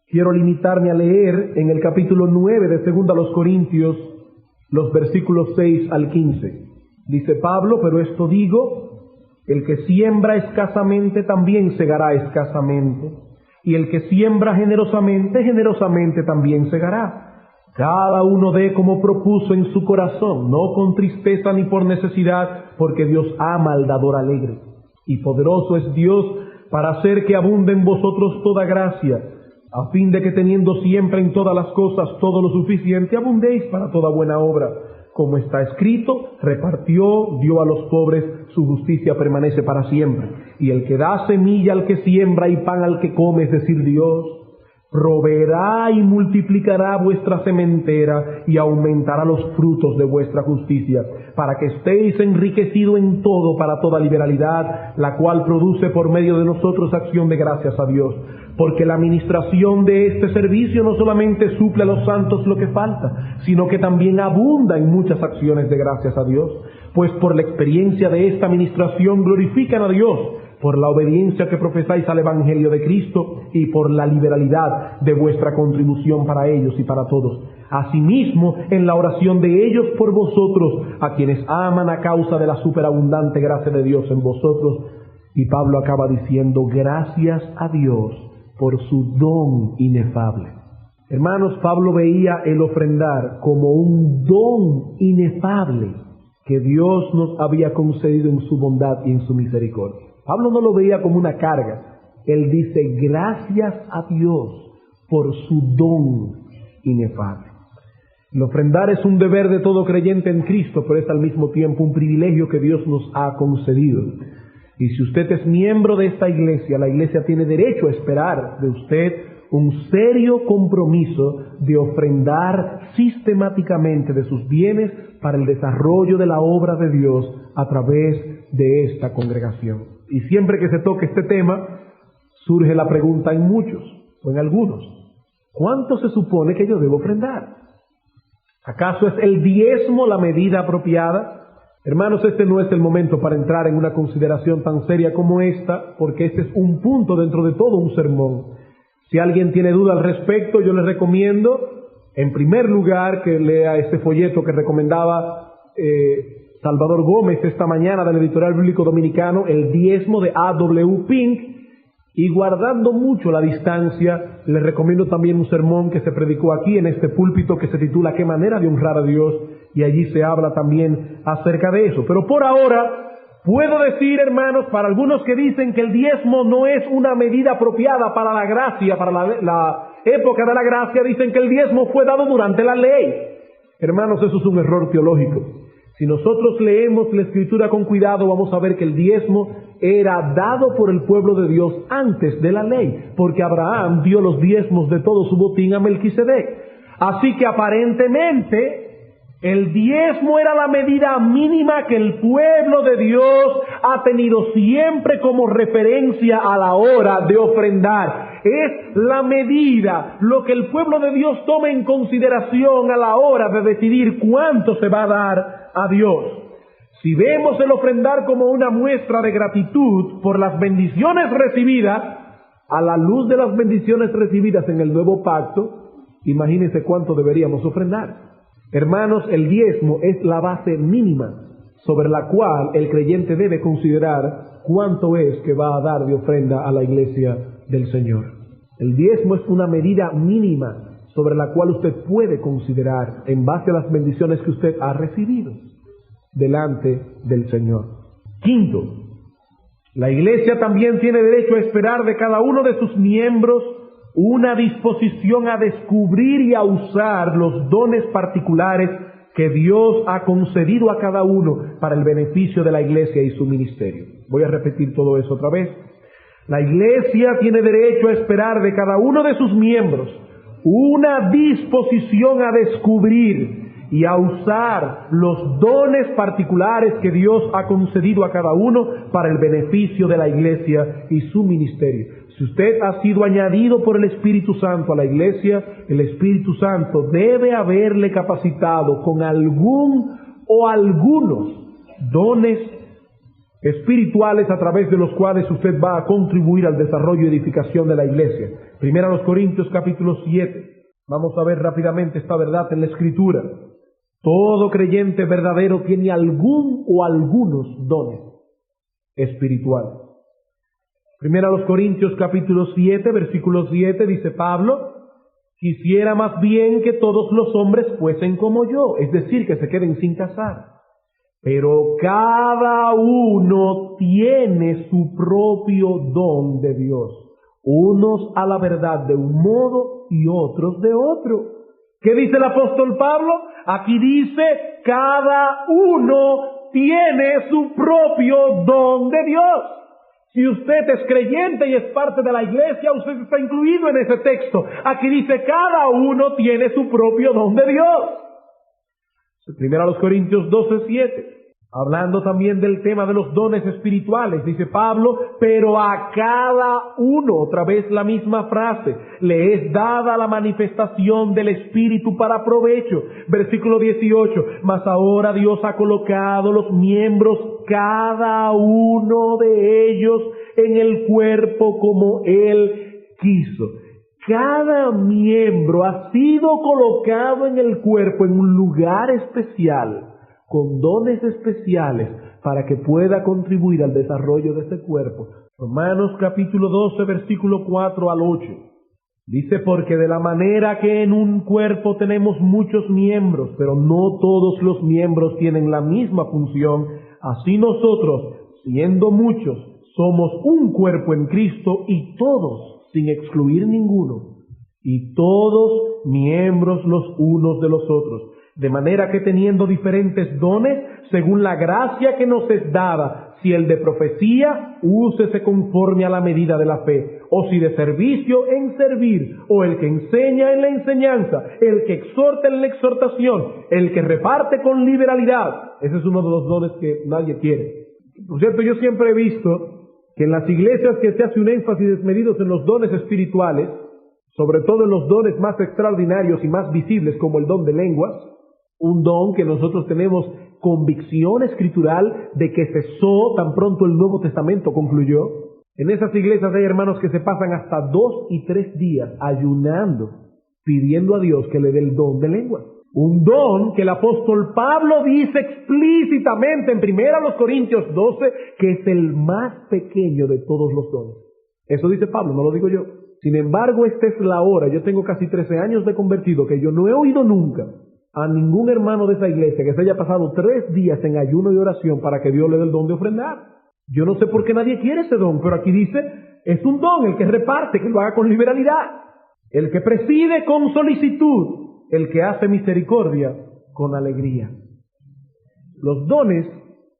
Quiero limitarme a leer en el capítulo 9 de 2 Corintios los versículos 6 al 15. Dice Pablo, pero esto digo, el que siembra escasamente también segará escasamente, y el que siembra generosamente, generosamente también segará. Cada uno dé como propuso en su corazón, no con tristeza ni por necesidad, porque Dios ama al dador alegre. Y poderoso es Dios para hacer que abunde en vosotros toda gracia, a fin de que teniendo siempre en todas las cosas todo lo suficiente, abundéis para toda buena obra. Como está escrito, repartió, dio a los pobres, su justicia permanece para siempre. Y el que da semilla al que siembra y pan al que come, es decir, Dios, proveerá y multiplicará vuestra sementera y aumentará los frutos de vuestra justicia, para que estéis enriquecidos en todo para toda liberalidad, la cual produce por medio de nosotros acción de gracias a Dios. Porque la administración de este servicio no solamente suple a los santos lo que falta, sino que también abunda en muchas acciones de gracias a Dios. Pues por la experiencia de esta administración glorifican a Dios, por la obediencia que profesáis al Evangelio de Cristo y por la liberalidad de vuestra contribución para ellos y para todos. Asimismo, en la oración de ellos por vosotros, a quienes aman a causa de la superabundante gracia de Dios en vosotros. Y Pablo acaba diciendo, gracias a Dios por su don inefable. Hermanos, Pablo veía el ofrendar como un don inefable que Dios nos había concedido en su bondad y en su misericordia. Pablo no lo veía como una carga. Él dice, gracias a Dios por su don inefable. El ofrendar es un deber de todo creyente en Cristo, pero es al mismo tiempo un privilegio que Dios nos ha concedido. Y si usted es miembro de esta iglesia, la iglesia tiene derecho a esperar de usted un serio compromiso de ofrendar sistemáticamente de sus bienes para el desarrollo de la obra de Dios a través de esta congregación. Y siempre que se toque este tema, surge la pregunta en muchos, o en algunos, ¿cuánto se supone que yo debo ofrendar? ¿Acaso es el diezmo la medida apropiada? Hermanos, este no es el momento para entrar en una consideración tan seria como esta, porque este es un punto dentro de todo un sermón. Si alguien tiene duda al respecto, yo le recomiendo, en primer lugar, que lea este folleto que recomendaba Salvador Gómez esta mañana del Editorial Bíblico Dominicano, El diezmo de A.W. Pink, y guardando mucho la distancia, le recomiendo también un sermón que se predicó aquí en este púlpito que se titula ¿Qué manera de honrar a Dios? Y allí se habla también acerca de eso. Pero por ahora, puedo decir, hermanos, para algunos que dicen que el diezmo no es una medida apropiada para la gracia, para la época de la gracia, dicen que el diezmo fue dado durante la ley. Hermanos, eso es un error teológico. Si nosotros leemos la Escritura con cuidado, vamos a ver que el diezmo era dado por el pueblo de Dios antes de la ley, porque Abraham dio los diezmos de todo su botín a Melquisedec. Así que aparentemente el diezmo era la medida mínima que el pueblo de Dios ha tenido siempre como referencia a la hora de ofrendar. Es la medida, lo que el pueblo de Dios toma en consideración a la hora de decidir cuánto se va a dar a Dios. Si vemos el ofrendar como una muestra de gratitud por las bendiciones recibidas, a la luz de las bendiciones recibidas en el nuevo pacto, imagínense cuánto deberíamos ofrendar. Hermanos, el diezmo es la base mínima sobre la cual el creyente debe considerar cuánto es que va a dar de ofrenda a la iglesia del Señor. El diezmo es una medida mínima sobre la cual usted puede considerar en base a las bendiciones que usted ha recibido delante del Señor. Quinto, la iglesia también tiene derecho a esperar de cada uno de sus miembros una disposición a descubrir y a usar los dones particulares que Dios ha concedido a cada uno para el beneficio de la iglesia y su ministerio. Voy a repetir todo eso otra vez. La iglesia tiene derecho a esperar de cada uno de sus miembros una disposición a descubrir y a usar los dones particulares que Dios ha concedido a cada uno para el beneficio de la iglesia y su ministerio. Si usted ha sido añadido por el Espíritu Santo a la iglesia, el Espíritu Santo debe haberle capacitado con algún o algunos dones espirituales a través de los cuales usted va a contribuir al desarrollo y edificación de la iglesia. Primera a los Corintios capítulo 7. Vamos a ver rápidamente esta verdad en la Escritura. Todo creyente verdadero tiene algún o algunos dones espirituales. Primera a los Corintios capítulo 7, versículo 7, dice Pablo: quisiera más bien que todos los hombres fuesen como yo, es decir, que se queden sin casar. Pero cada uno tiene su propio don de Dios, unos a la verdad de un modo y otros de otro. ¿Qué dice el apóstol Pablo? Aquí dice, cada uno tiene su propio don de Dios. Si usted es creyente y es parte de la iglesia, usted está incluido en ese texto. Aquí dice, cada uno tiene su propio don de Dios. Primero a los Corintios 12:7. Hablando también del tema de los dones espirituales, dice Pablo, pero a cada uno, otra vez la misma frase, le es dada la manifestación del Espíritu para provecho. Versículo 18, mas ahora Dios ha colocado los miembros, cada uno de ellos, en el cuerpo como Él quiso. Cada miembro ha sido colocado en el cuerpo en un lugar especial, con dones especiales para que pueda contribuir al desarrollo de ese cuerpo. Romanos capítulo 12, versículo 4 al 8. Dice, porque de la manera que en un cuerpo tenemos muchos miembros, pero no todos los miembros tienen la misma función, así nosotros, siendo muchos, somos un cuerpo en Cristo y todos, sin excluir ninguno, y todos miembros los unos de los otros. De manera que teniendo diferentes dones, según la gracia que nos es dada, si el de profecía, úsese conforme a la medida de la fe, o si de servicio, en servir, o el que enseña en la enseñanza, el que exhorta en la exhortación, el que reparte con liberalidad. Ese es uno de los dones que nadie quiere. Por cierto, yo siempre he visto que en las iglesias que se hace un énfasis desmedido en los dones espirituales, sobre todo en los dones más extraordinarios y más visibles, como el don de lenguas, un don que nosotros tenemos convicción escritural de que cesó tan pronto el Nuevo Testamento concluyó. En esas iglesias hay hermanos que se pasan hasta 2 y 3 días ayunando, pidiendo a Dios que le dé el don de lenguas. Un don que el apóstol Pablo dice explícitamente en 1 Corintios 12 que es el más pequeño de todos los dones. Eso dice Pablo, no lo digo yo. Sin embargo, esta es la hora. Yo tengo casi 13 años de convertido que yo no he oído nunca a ningún hermano de esa iglesia que se haya pasado 3 días en ayuno y oración para que Dios le dé el don de ofrendar. Yo no sé por qué nadie quiere ese don, pero aquí dice, es un don, el que reparte, que lo haga con liberalidad, el que preside con solicitud, el que hace misericordia con alegría. Los dones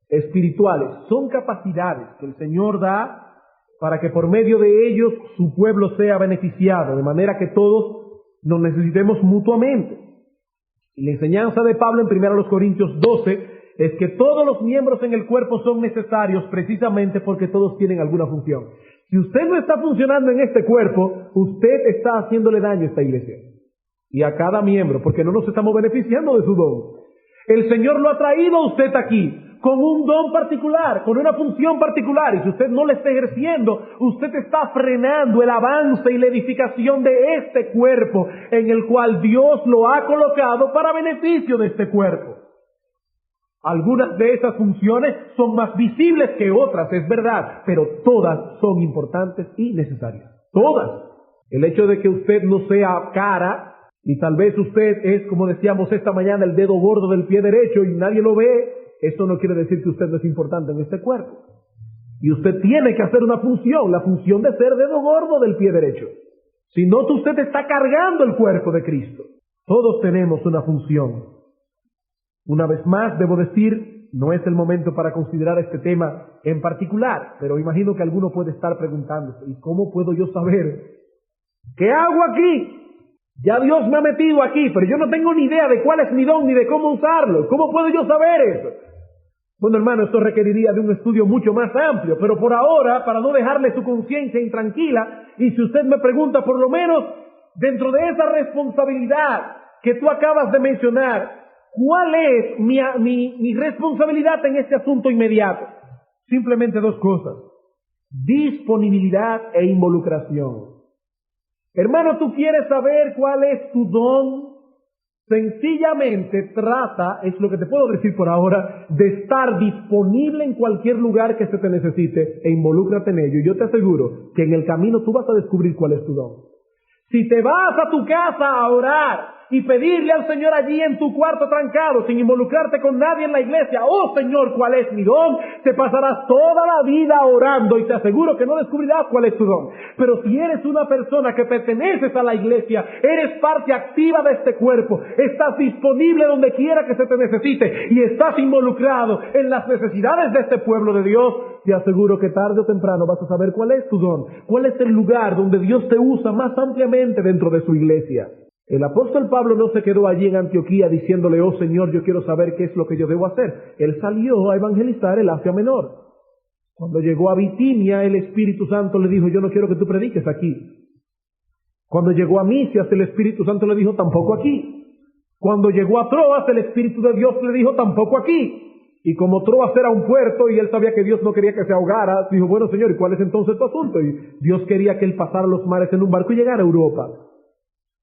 espirituales son capacidades que el Señor da para que por medio de ellos su pueblo sea beneficiado, de manera que todos nos necesitemos mutuamente. Y la enseñanza de Pablo en 1 Corintios 12 es que todos los miembros en el cuerpo son necesarios precisamente porque todos tienen alguna función. Si usted no está funcionando en este cuerpo, usted está haciéndole daño a esta iglesia y a cada miembro, porque no nos estamos beneficiando de su don. El Señor lo ha traído a usted aquí con un don particular, con una función particular, y si usted no la está ejerciendo, usted está frenando el avance y la edificación de este cuerpo en el cual Dios lo ha colocado para beneficio de este cuerpo. Algunas de esas funciones son más visibles que otras, es verdad, pero todas son importantes y necesarias. Todas. El hecho de que usted no sea cara, y tal vez usted es, como decíamos esta mañana, el dedo gordo del pie derecho y nadie lo ve, eso no quiere decir que usted no es importante en este cuerpo. Y usted tiene que hacer una función, la función de ser dedo gordo del pie derecho. Si no, usted está cargando el cuerpo de Cristo. Todos tenemos una función. Una vez más, debo decir, no es el momento para considerar este tema en particular, pero imagino que alguno puede estar preguntándose, ¿y cómo puedo yo saber qué hago aquí? Ya Dios me ha metido aquí, pero yo no tengo ni idea de cuál es mi don ni de cómo usarlo. ¿Cómo puedo yo saber eso? Bueno, hermano, esto requeriría de un estudio mucho más amplio, pero por ahora, para no dejarle su conciencia intranquila, y si usted me pregunta, por lo menos, dentro de esa responsabilidad que tú acabas de mencionar, ¿cuál es mi responsabilidad en este asunto inmediato? Simplemente dos cosas: disponibilidad e involucración. Hermano, ¿tú quieres saber cuál es tu don? Sencillamente trata, es lo que te puedo decir por ahora, de estar disponible en cualquier lugar que se te necesite e involúcrate en ello. Y yo te aseguro que en el camino tú vas a descubrir cuál es tu don. Si te vas a tu casa a orar y pedirle al Señor allí en tu cuarto trancado, sin involucrarte con nadie en la iglesia, oh Señor, ¿cuál es mi don? Te pasarás toda la vida orando y te aseguro que no descubrirás cuál es tu don. Pero si eres una persona que perteneces a la iglesia, eres parte activa de este cuerpo, estás disponible donde quiera que se te necesite y estás involucrado en las necesidades de este pueblo de Dios, te aseguro que tarde o temprano vas a saber cuál es tu don, cuál es el lugar donde Dios te usa más ampliamente dentro de su iglesia. El apóstol Pablo no se quedó allí en Antioquía diciéndole, oh Señor, yo quiero saber qué es lo que yo debo hacer. Él salió a evangelizar el Asia Menor. Cuando llegó a Bitinia, el Espíritu Santo le dijo, yo no quiero que tú prediques aquí. Cuando llegó a Misias, el Espíritu Santo le dijo, tampoco aquí. Cuando llegó a Troas, el Espíritu de Dios le dijo, tampoco aquí. Y como Troas era un puerto y él sabía que Dios no quería que se ahogara, dijo, bueno Señor, ¿y cuál es entonces tu asunto? Y Dios quería que él pasara los mares en un barco y llegara a Europa.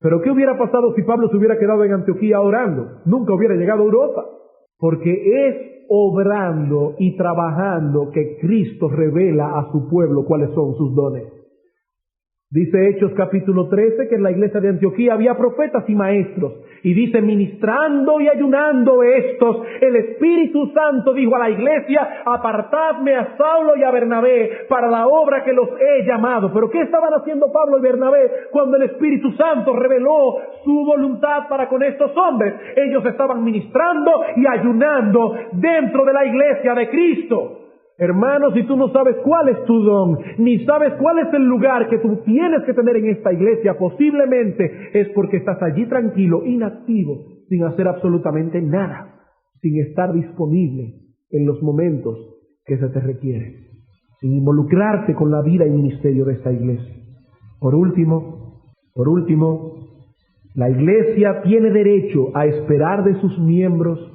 Pero ¿qué hubiera pasado si Pablo se hubiera quedado en Antioquía orando? Nunca hubiera llegado a Europa. Porque es obrando y trabajando que Cristo revela a su pueblo cuáles son sus dones. Dice Hechos capítulo 13 que en la iglesia de Antioquía había profetas y maestros. Y dice, ministrando y ayunando estos, el Espíritu Santo dijo a la iglesia, apartadme a Saulo y a Bernabé para la obra que los he llamado. ¿Pero qué estaban haciendo Pablo y Bernabé cuando el Espíritu Santo reveló su voluntad para con estos hombres? Ellos estaban ministrando y ayunando dentro de la iglesia de Cristo. Hermanos, si tú no sabes cuál es tu don, ni sabes cuál es el lugar que tú tienes que tener en esta iglesia, posiblemente es porque estás allí tranquilo, inactivo, sin hacer absolutamente nada, sin estar disponible en los momentos que se te requieren, sin involucrarte con la vida y ministerio de esta iglesia. Por último, la iglesia tiene derecho a esperar de sus miembros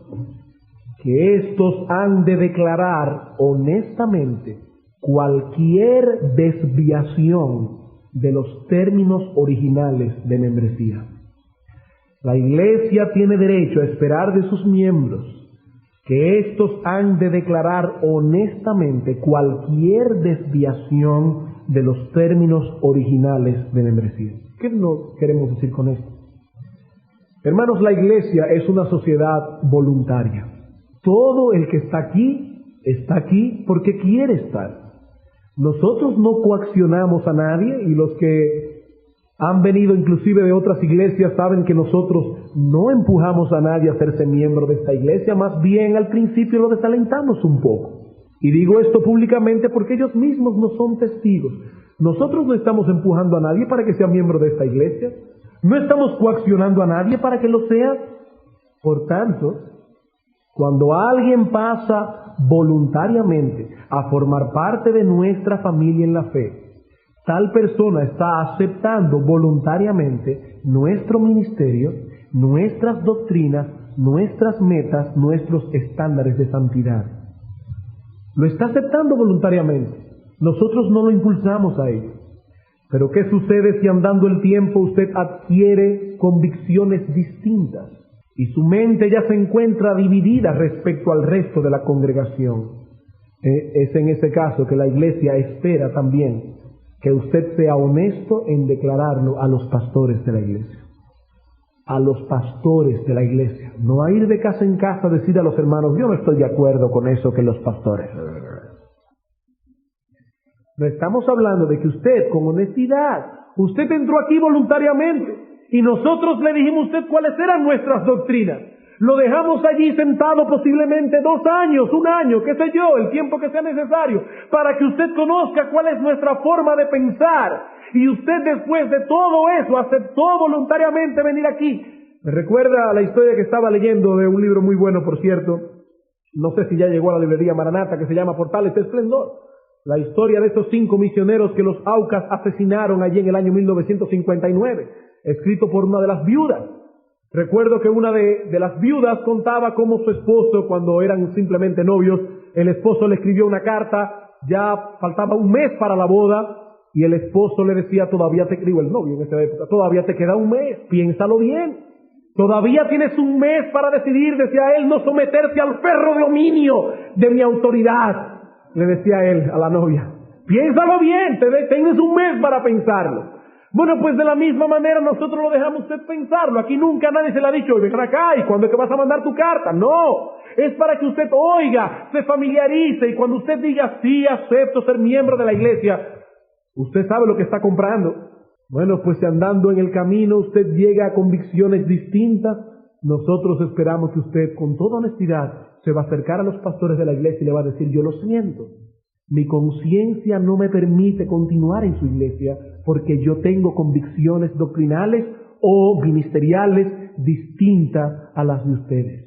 que éstos han de declarar honestamente cualquier desviación de los términos originales de membresía. La iglesia tiene derecho a esperar de sus miembros que éstos han de declarar honestamente cualquier desviación de los términos originales de membresía. ¿Qué no queremos decir con esto? Hermanos, la iglesia es una sociedad voluntaria. Todo el que está aquí porque quiere estar. Nosotros no coaccionamos a nadie, y los que han venido inclusive de otras iglesias saben que nosotros no empujamos a nadie a hacerse miembro de esta iglesia, más bien al principio lo desalentamos un poco. Y digo esto públicamente porque ellos mismos no son testigos. Nosotros no estamos empujando a nadie para que sea miembro de esta iglesia, no estamos coaccionando a nadie para que lo sea. Por tanto, cuando alguien pasa voluntariamente a formar parte de nuestra familia en la fe, tal persona está aceptando voluntariamente nuestro ministerio, nuestras doctrinas, nuestras metas, nuestros estándares de santidad. Lo está aceptando voluntariamente. Nosotros no lo impulsamos a ello. Pero ¿qué sucede si andando el tiempo usted adquiere convicciones distintas? y su mente ya se encuentra dividida respecto al resto de la congregación. Es en ese caso que la iglesia espera también que usted sea honesto en declararlo a los pastores de la iglesia. A los pastores de la iglesia. No a ir de casa en casa a decir a los hermanos, yo no estoy de acuerdo con eso que los pastores. No estamos hablando de que usted, con honestidad, usted entró aquí voluntariamente y nosotros le dijimos a usted cuáles eran nuestras doctrinas. Lo dejamos allí sentado posiblemente 2 años, 1 año, qué sé yo, el tiempo que sea necesario, para que usted conozca cuál es nuestra forma de pensar. Y usted, después de todo eso, aceptó voluntariamente venir aquí. Me recuerda la historia que estaba leyendo de un libro muy bueno, por cierto. No sé si ya llegó a la librería Maranata, que se llama Portales de Esplendor. La historia de estos 5 misioneros que los Aucas asesinaron allí en el año 1959, escrito por una de las viudas. Recuerdo que una de las viudas contaba cómo su esposo, cuando eran simplemente novios, el esposo le escribió una carta, ya faltaba 1 mes para la boda, y el esposo le decía, todavía te escribo, el novio en esa época, todavía te queda 1 mes, piénsalo bien. Todavía tienes 1 mes para decidir, decía él, no someterse al ferro dominio de mi autoridad, le decía él a la novia. Piénsalo bien, tienes 1 mes para pensarlo. Bueno, pues de la misma manera nosotros lo dejamos usted pensarlo. Aquí nunca nadie se le ha dicho, ven acá, ¿y cuándo es que vas a mandar tu carta? No, es para que usted oiga, se familiarice, y cuando usted diga, sí, acepto ser miembro de la iglesia, usted sabe lo que está comprando. Bueno, pues si andando en el camino usted llega a convicciones distintas, nosotros esperamos que usted con toda honestidad se va a acercar a los pastores de la iglesia y le va a decir, yo lo siento, mi conciencia no me permite continuar en su iglesia porque yo tengo convicciones doctrinales o ministeriales distintas a las de ustedes.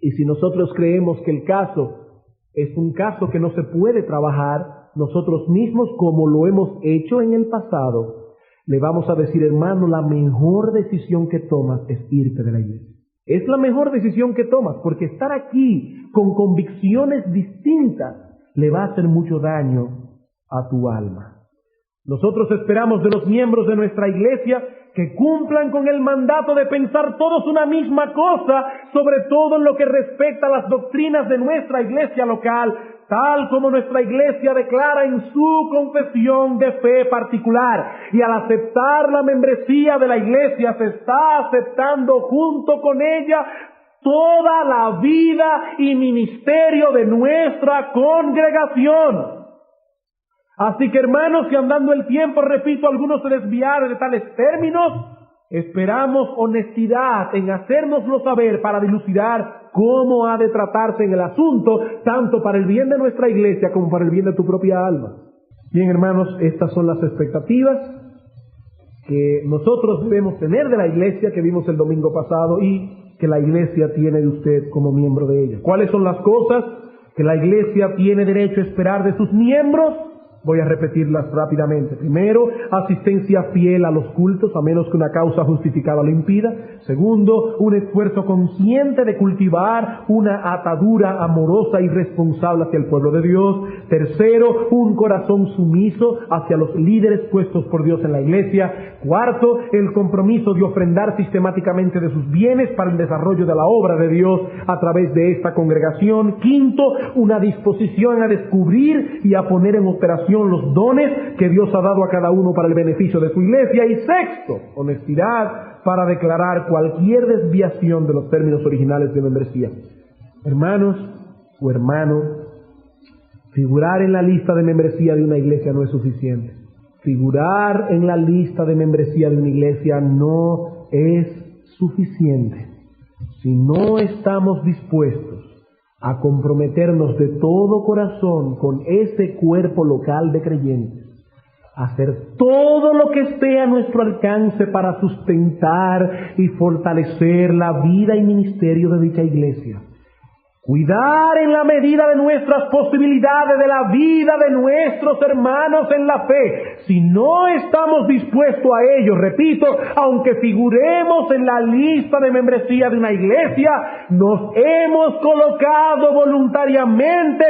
Y si nosotros creemos que el caso es un caso que no se puede trabajar, nosotros mismos, como lo hemos hecho en el pasado, le vamos a decir, hermano, la mejor decisión que tomas es irte de la iglesia. Es la mejor decisión que tomas, porque estar aquí con convicciones distintas le va a hacer mucho daño a tu alma. Nosotros esperamos de los miembros de nuestra iglesia que cumplan con el mandato de pensar todos una misma cosa, sobre todo en lo que respecta a las doctrinas de nuestra iglesia local, tal como nuestra iglesia declara en su confesión de fe particular. Y al aceptar la membresía de la iglesia, se está aceptando junto con ella toda la vida y ministerio de nuestra congregación. Así que, hermanos, si andando el tiempo, repito, algunos se desviaron de tales términos, esperamos honestidad en hacérnoslo saber para dilucidar cómo ha de tratarse en el asunto, tanto para el bien de nuestra iglesia como para el bien de tu propia alma. Bien, hermanos, estas son las expectativas que nosotros debemos tener de la iglesia que vimos el domingo pasado y que la iglesia tiene de usted como miembro de ella. ¿Cuáles son las cosas que la iglesia tiene derecho a esperar de sus miembros? Voy a repetirlas rápidamente. Primero, asistencia fiel a los cultos, a menos que una causa justificada lo impida. Segundo, un esfuerzo consciente de cultivar una atadura amorosa y responsable hacia el pueblo de Dios. Tercero, un corazón sumiso hacia los líderes puestos por Dios en la iglesia. Cuarto, el compromiso de ofrendar sistemáticamente de sus bienes para el desarrollo de la obra de Dios a través de esta congregación. Quinto, una disposición a descubrir y a poner en operación los dones que Dios ha dado a cada uno para el beneficio de su iglesia. Y sexto, honestidad para declarar cualquier desviación de los términos originales de membresía. Hermanos o hermano, figurar en la lista de membresía de una iglesia no es suficiente. Figurar en la lista de membresía de una iglesia no es suficiente. Si no estamos dispuestos a comprometernos de todo corazón con ese cuerpo local de creyentes, a hacer todo lo que esté a nuestro alcance para sustentar y fortalecer la vida y ministerio de dicha iglesia, cuidar en la medida de nuestras posibilidades de la vida de nuestros hermanos en la fe. Si no estamos dispuestos a ello, repito, aunque figuremos en la lista de membresía de una iglesia, nos hemos colocado voluntariamente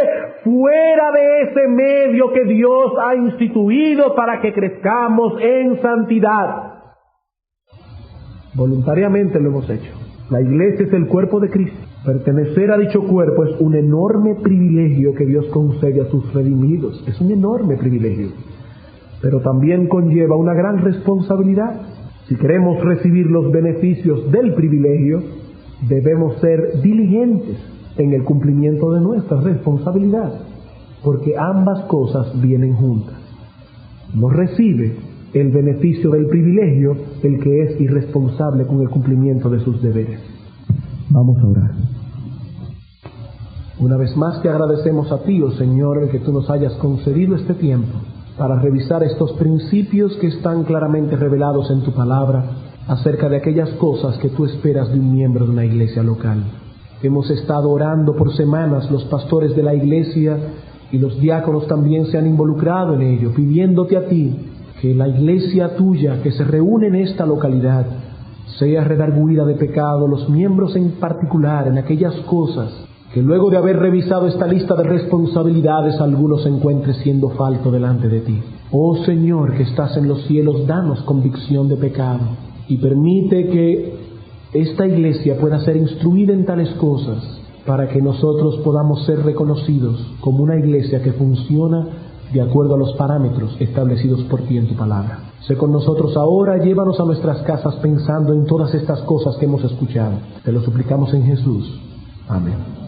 fuera de ese medio que Dios ha instituido para que crezcamos en santidad. Voluntariamente lo hemos hecho. La iglesia es el cuerpo de Cristo. Pertenecer a dicho cuerpo es un enorme privilegio que Dios concede a sus redimidos. Es un enorme privilegio. Pero también conlleva una gran responsabilidad. Si queremos recibir los beneficios del privilegio, debemos ser diligentes en el cumplimiento de nuestra responsabilidad, porque ambas cosas vienen juntas. No recibe el beneficio del privilegio el que es irresponsable con el cumplimiento de sus deberes. Vamos a orar. Una vez más te agradecemos a ti, oh Señor, el que tú nos hayas concedido este tiempo para revisar estos principios que están claramente revelados en tu palabra acerca de aquellas cosas que tú esperas de un miembro de una iglesia local. Hemos estado orando por semanas, los pastores de la iglesia y los diáconos también se han involucrado en ello, pidiéndote a ti que la iglesia tuya que se reúne en esta localidad sea redarguida de pecado, los miembros en particular, en aquellas cosas que luego de haber revisado esta lista de responsabilidades algunos se encuentre siendo falto delante de ti. Oh Señor que estás en los cielos, danos convicción de pecado y permite que esta iglesia pueda ser instruida en tales cosas para que nosotros podamos ser reconocidos como una iglesia que funciona de acuerdo a los parámetros establecidos por ti en tu palabra. Sé con nosotros ahora, llévanos a nuestras casas pensando en todas estas cosas que hemos escuchado. Te lo suplicamos en Jesús. Amén.